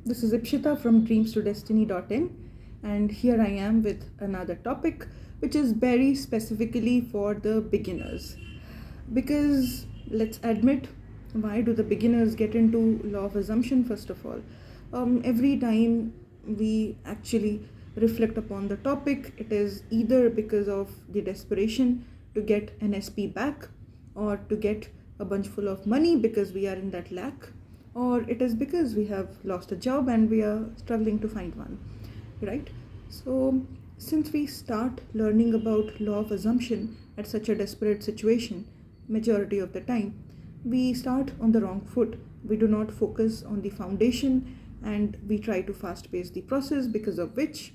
This is Ipshita from dreamstodestiny.in, and here I am with another topic which is very specifically for the beginners. Because let's admit, why do the beginners get into law of assumption first of all? Every time we actually reflect upon the topic, it is either because of the desperation to get an SP back or to get a bunch full of money because we are in that lack, or it is because we have lost a job and we are struggling to find one, right? So since we start learning about law of assumption at such a desperate situation, majority of the time we start on the wrong foot. We do not focus on the foundation and we try to fast pace the process, because of which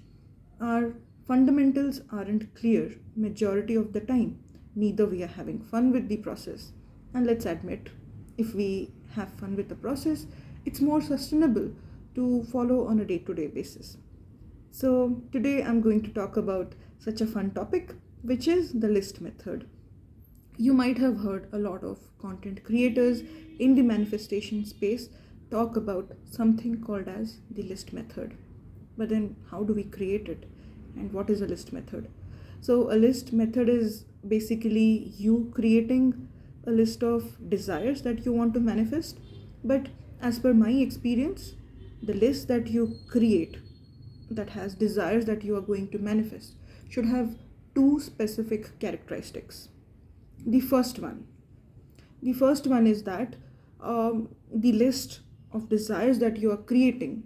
our fundamentals aren't clear majority of the time. Neither we are having fun with the process. And let's admit, if we have fun with the process, it's more sustainable to follow on a day-to-day basis. So today I'm going to talk about such a fun topic, which is the list method. You might have heard a lot of content creators in the manifestation space talk about something called as the list method. But then how do we create it? And what is a list method? So a list method is basically you creating a list of desires that you want to manifest. But as per my experience, the list that you create that has desires that you are going to manifest should have two specific characteristics. The first one, the first one is that the list of desires that you are creating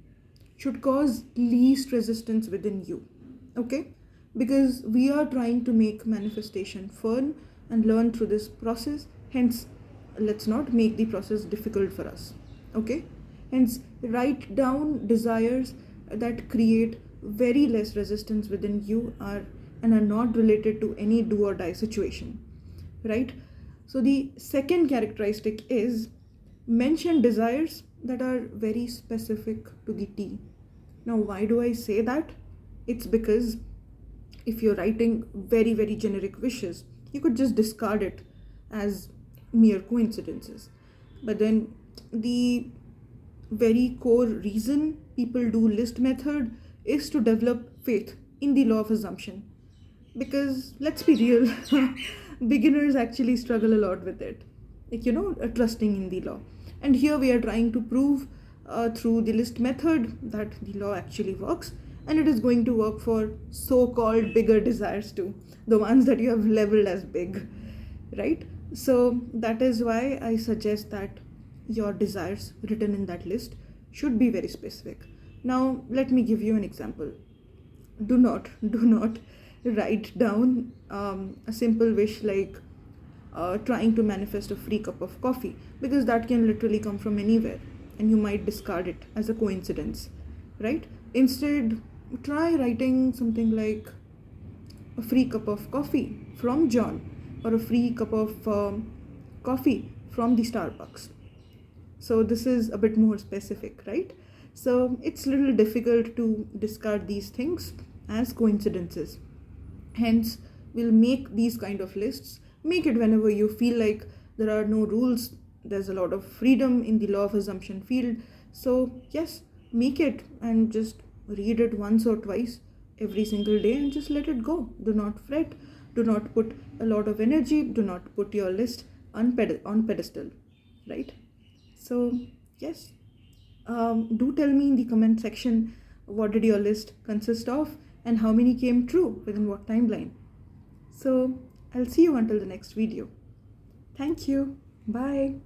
should cause least resistance within you. Okay? Because we are trying to make manifestation fun and learn through this process. Hence, let's not make the process difficult for us. Okay? Hence, write down desires that create very less resistance within you and are not related to any do or die situation. Right? So the second characteristic is mention desires that are very specific to the T. Now, why do I say that? It's because if you're writing very, very generic wishes, you could just discard it as mere coincidences. But then the very core reason people do list method is to develop faith in the law of assumption. Because let's be real, beginners actually struggle a lot with it. Trusting in the law. And here we are trying to prove through the list method that the law actually works, and it is going to work for so-called bigger desires too, the ones that you have labeled as big, right? So that is why I suggest that your desires written in that list should be very specific. Now let me give you an example. Do not write down a simple wish like trying to manifest a free cup of coffee, because that can literally come from anywhere and you might discard it as a coincidence, right? Instead, try writing something like a free cup of coffee from John, or a free cup of coffee from the Starbucks. So this is a bit more specific, right? So it's a little difficult to discard these things as coincidences. Hence, we'll make these kind of lists. Make it whenever you feel like. There are no rules. There's a lot of freedom in the law of assumption field. So yes, make it and just read it once or twice every single day and just let it go. Do not fret. Do not put a lot of energy. Do not put your list on pedestal, right? So yes, do tell me in the comment section, what did your list consist of and how many came true within what timeline. So I'll see you until the next video. Thank you. Bye.